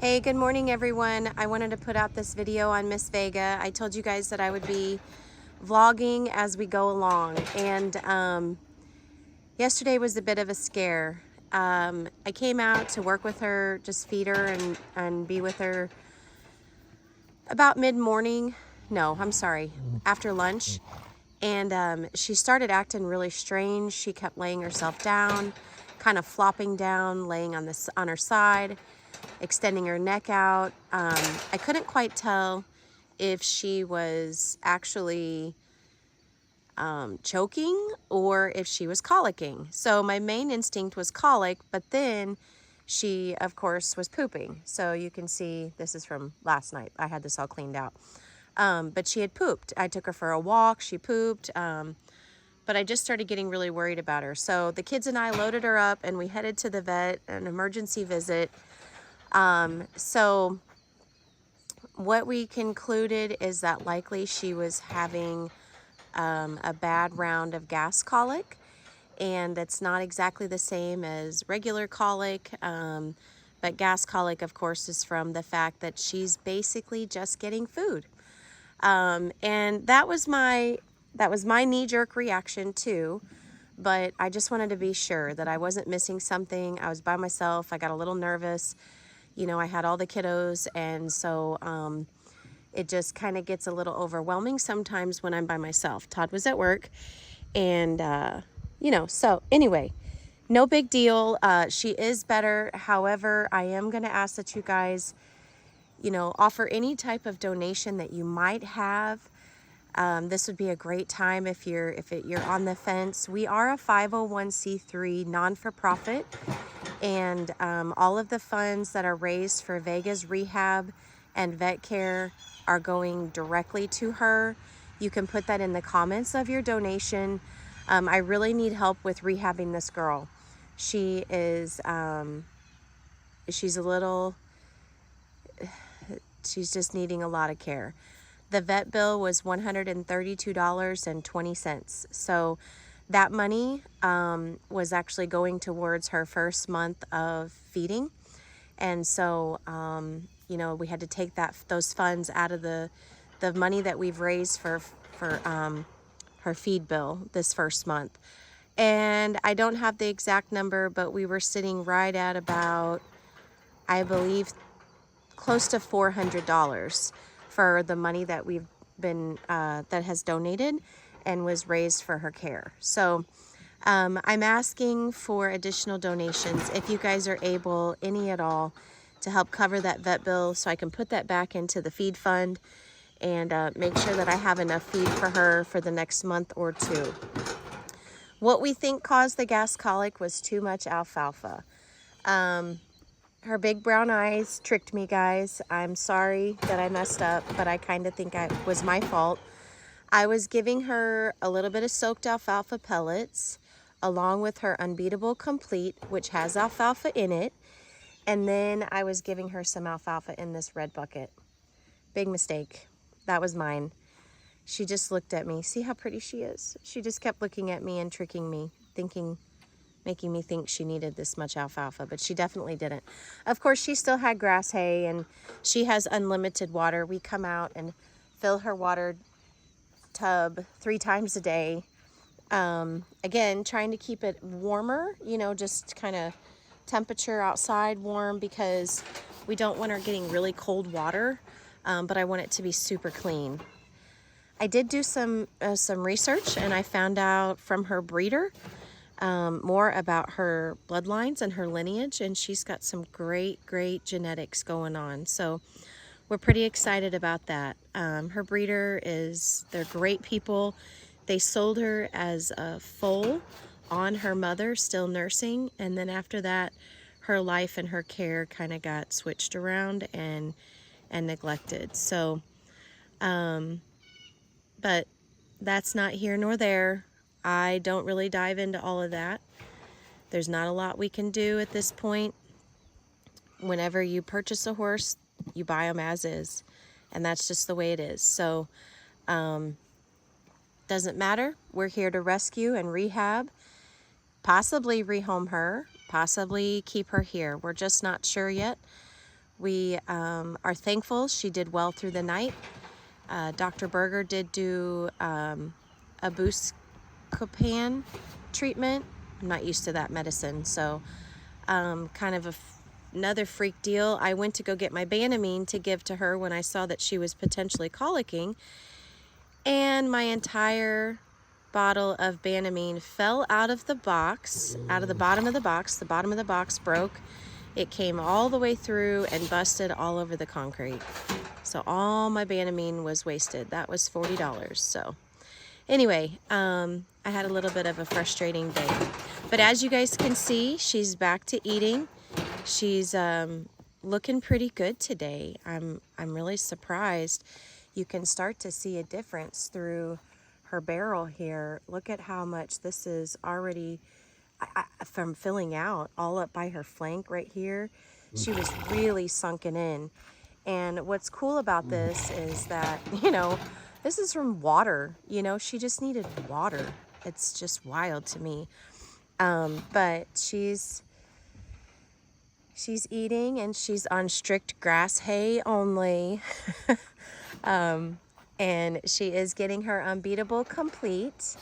Hey, good morning everyone. I wanted to put out this video on Miss Vega. I told you guys that I would be vlogging as we go along, and yesterday was a bit of a scare. I came out to work with her, just feed her and be with her about mid-morning. No, I'm sorry, after lunch. And she started acting really strange. She kept laying herself down, kind of flopping down, laying on her side, extending her neck out. I couldn't quite tell if she was actually choking or if she was colicking. So my main instinct was colic, but then she, of course, was pooping. So you can see, this is from last night. I had this all cleaned out. But she had pooped. I took her for a walk. She pooped. But I just started getting really worried about her. So the kids and I loaded her up and we headed to the vet, an emergency visit. So what we concluded is that likely she was having a bad round of gas colic, and it's not exactly the same as regular colic, but gas colic, of course, is from the fact that she's basically just getting food. And that was my knee-jerk reaction too, but I just wanted to be sure that I wasn't missing something. I was by myself. I got a little nervous. You know, I had all the kiddos, and so it just kind of gets a little overwhelming sometimes when I'm by myself. Todd was at work, and so anyway, no big deal. She is better. However, I am going to ask that you guys, offer any type of donation that you might have. This would be a great time if you're on the fence. We are a 501c3 non-for-profit, and all of the funds that are raised for Vega's rehab and vet care are going directly to her. You can put that in the comments of your donation. I really need help with rehabbing this girl. She is she's just needing a lot of care. The vet bill was $132.20. So that money was actually going towards her first month of feeding. And so, we had to take those funds out of the money that we've raised for her feed bill this first month. And I don't have the exact number, but we were sitting right at about, I believe, close to $400 for the money that we've been that has donated and was raised for her care. So I'm asking for additional donations if you guys are able, any at all, to help cover that vet bill so I can put that back into the feed fund and make sure that I have enough feed for her for the next month or two. What we think caused the gas colic was too much alfalfa. Her big brown eyes tricked me, guys. I'm sorry that I messed up, but I kind of think it was my fault. I was giving her a little bit of soaked alfalfa pellets along with her Unbeatable Complete, which has alfalfa in it. And then I was giving her some alfalfa in this red bucket. Big mistake. That was mine. She just looked at me. See how pretty she is? She just kept looking at me and tricking me, making me think she needed this much alfalfa, but she definitely didn't. Of course, she still had grass hay, and she has unlimited water. We come out and fill her water tub 3 times a day. Again, trying to keep it warmer, just kind of temperature outside warm, because we don't want her getting really cold water, but I want it to be super clean. I did do some research, and I found out from her breeder more about her bloodlines and her lineage, and she's got some great genetics going on. So we're pretty excited about that. Her breeder they're great people. They sold her as a foal on her mother still nursing, and then after that her life and her care kind of got switched around and neglected. So but that's not here nor there. I don't really dive into all of that. There's not a lot we can do at this point. Whenever you purchase a horse, you buy them as is, and that's just the way it is. So doesn't matter. We're here to rescue and rehab, possibly rehome her, possibly keep her here. We're just not sure yet. We are thankful she did well through the night. Dr. Berger did do a buscopan treatment. I'm not used to that medicine, so kind of another freak deal. I went to go get my Banamine to give to her when I saw that she was potentially colicking, and my entire bottle of Banamine fell out of the box, out of the bottom of the box. The bottom of the box broke. It came all the way through and busted all over the concrete. So all my Banamine was wasted. That was $40. So anyway, I had a little bit of a frustrating day. But as you guys can see, she's back to eating. She's looking pretty good today. I'm really surprised. You can start to see a difference through her barrel here. Look at how much this is already from filling out all up by her flank right here. She was really sunken in. And what's cool about this is that, you know, this is from water. You know, she just needed water. It's just wild to me. But she's eating, and she's on strict grass hay only. And she is getting her unbeatable complete.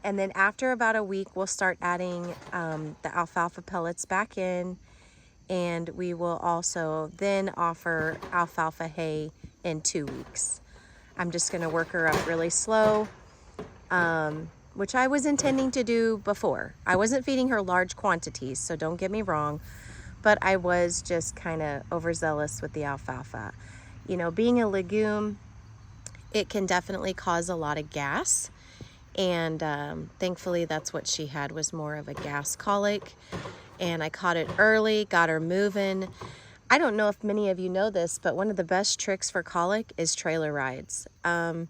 And then after about a week, we'll start adding the alfalfa pellets back in. And we will also then offer alfalfa hay in 2 weeks. I'm just gonna work her up really slow, which I was intending to do before. I wasn't feeding her large quantities, so don't get me wrong, but I was just kind of overzealous with the alfalfa. You know, being a legume, it can definitely cause a lot of gas. And thankfully that's what she had, was more of a gas colic. And I caught it early, got her moving. I don't know if many of you know this, but one of the best tricks for colic is trailer rides. You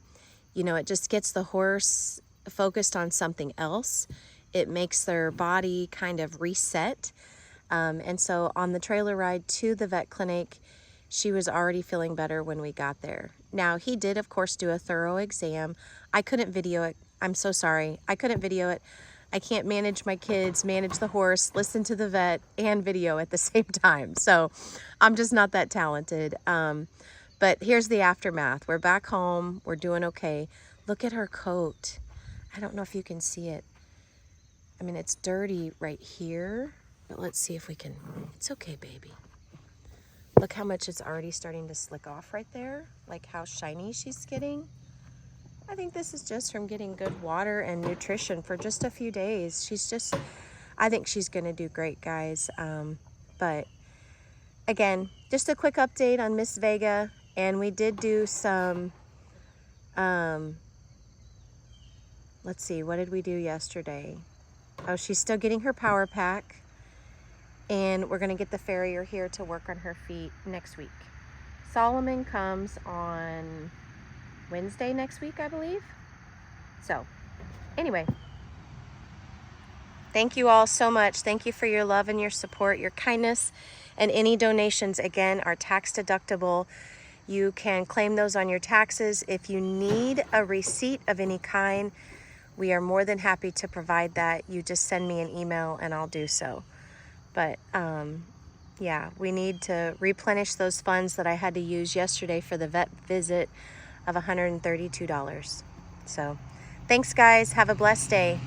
know, it just gets the horse focused on something else. It makes their body kind of reset. And so on the trailer ride to the vet clinic, she was already feeling better when we got there. Now, he did, of course, do a thorough exam. I couldn't video it. I'm so sorry. I couldn't video it. I can't manage my kids, manage the horse, listen to the vet, and video at the same time. So I'm just not that talented. But here's the aftermath. We're back home. We're doing okay. Look at her coat. I don't know if you can see it. I mean, it's dirty right here, but let's see if we can. It's okay, baby. Look how much it's already starting to slick off right there. Like how shiny she's getting. I think this is just from getting good water and nutrition for just a few days. I think she's gonna do great, guys. But again, just a quick update on Miss Vega. And we did do some, let's see, what did we do yesterday? Oh, she's still getting her power pack. And we're gonna get the farrier here to work on her feet next week. Solomon comes on Wednesday next week, I believe. So anyway, thank you all so much. Thank you for your love and your support, your kindness, and any donations, again, are tax deductible. You can claim those on your taxes. If you need a receipt of any kind, we are more than happy to provide that. You just send me an email and I'll do so. But yeah, we need to replenish those funds that I had to use yesterday for the vet visit of $132. So thanks, guys. Have a blessed day.